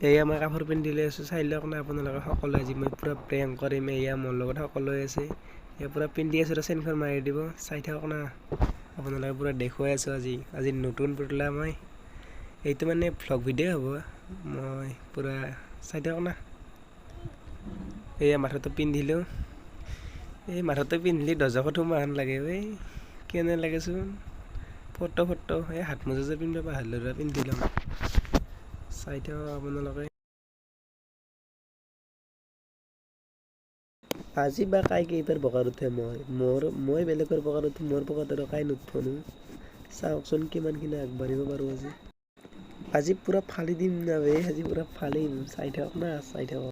এয়া মই কাপোৰ পিন্ধি লৈ আছোঁ, চাই লওক না আপোনালোকে সকলোৱে। আজি মই পূৰা প্ৰেংক কৰিম, এয়া মোৰ লগত সকলোৱে আছে। এয়া পূৰা পিন্ধি আছোঁ, চেইনখন মাৰি দিব, চাই থাকক না আপোনালোকে। পূৰা দেখুৱাই আছোঁ আজি নতুন পুতলা মই। এইটো মানে ভ্লগ ভিডিঅ' হ'ব, মই পূৰা চাই থাকক না। এয়া মাথাটো পিন্ধিলোঁ, এই মাথাটো পিন্ধিলে দৰ্জাখন সোমাহান লাগে এই কেনে লাগেচোন। ফটো এই হাত মোজা যে পিন্ধিব পাহৰিলোঁ, পিন্ধি ল'ম। চাই থাকক আপোনালোকে। আজি বা কাই কেইবাৰ বকাৰ উঠে মই বেলেগৰ বকাৰ উঠো, মোৰ বকাত আৰু কাই নুঠবনো। চাওকচোন কিমানখিনি আগবাঢ়িব পাৰোঁ আজি পূৰা ফালি দিম না বে, আজি পূৰা ফালিম, চাই থাকক না, চাই থাকক।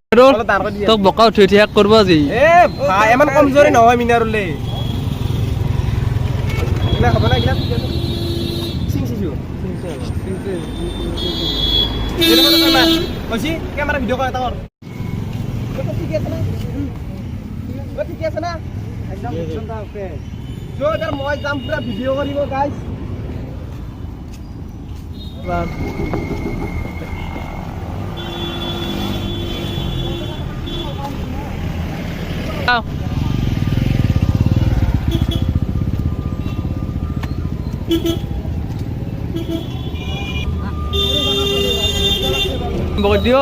তোক বকা উঠি উঠি এক কৰিব আজি। ইমান কমজোৰি নহয় মিনাৰুলে। হ'ব না এইগিলা কেমেৰা ভিডিঅ' কৰা এটা কৰ। ঠিকে আছে না, ঠিকে আছে না, একদম মই যাম পুৰা ভিডিঅ' কৰিব গাইজ। বকত দিও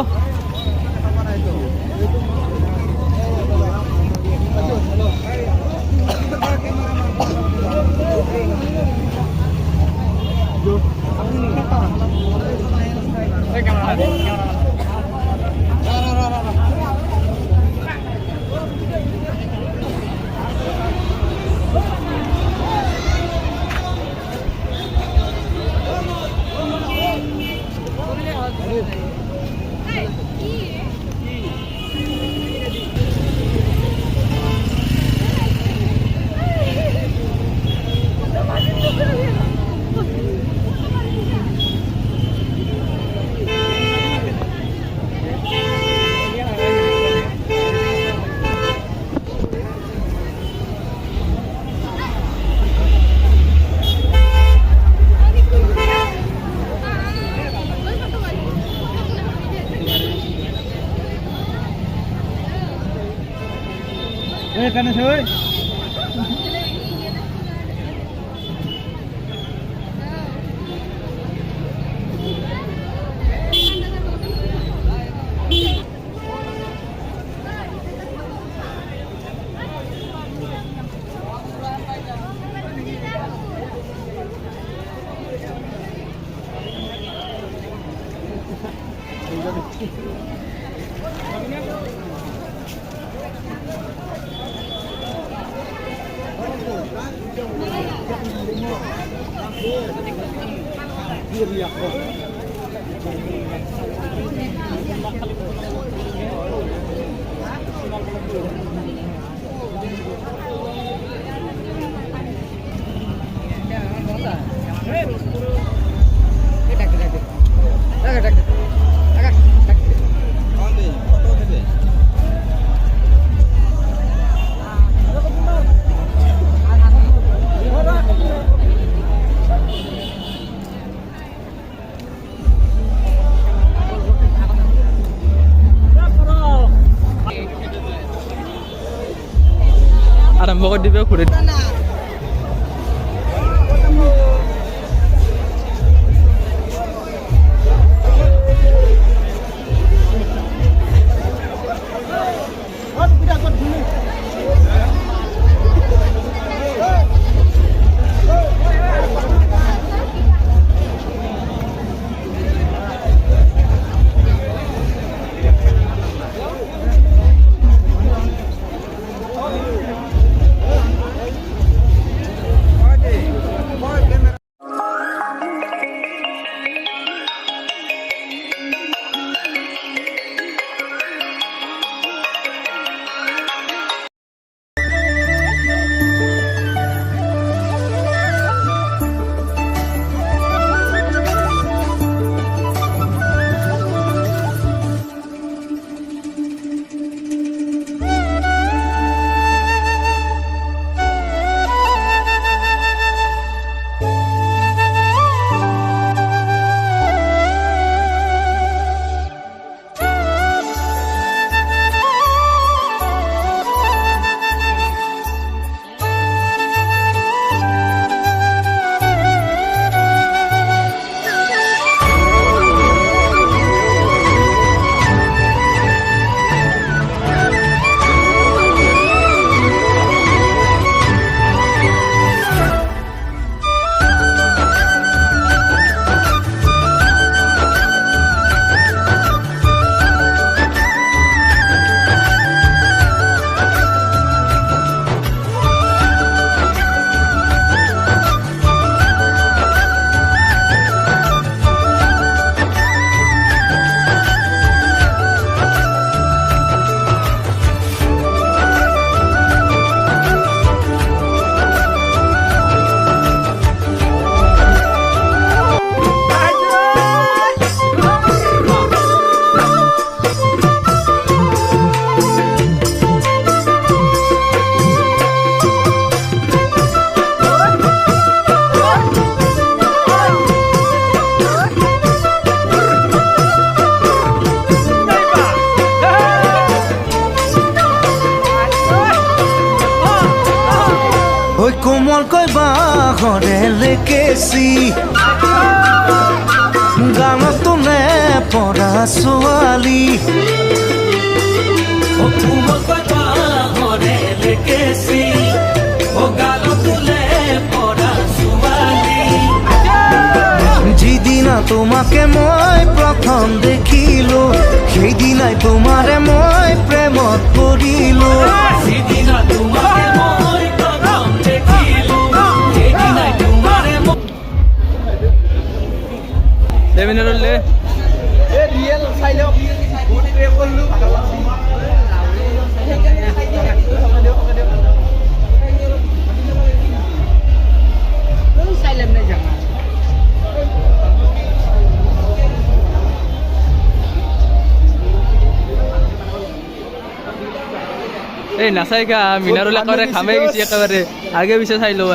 কানে ছয় আৰম্ভ কৰি দিব ঘূৰি। কোমলকৈ বাঁহৰে লেকেচি গানত তোলে পৰা ছোৱালী কোমলকৈ বাঁহৰে লেকেচি গানত তোলে পৰা ছোৱালী যিদিনা তোমাকে মই প্ৰথম দেখিলো সেইদিনাই তোমাৰে মই প্ৰেমত পৰিলো যিদিনা তোমাকে মই প্ৰথম দেখিলো সেইদিনাই তোমাৰে দে মিনাৰুল দে এই নাচাই খা মিনাৰুল একেবাৰে খামে গেছি একেবাৰে আগে পিছে চাইলো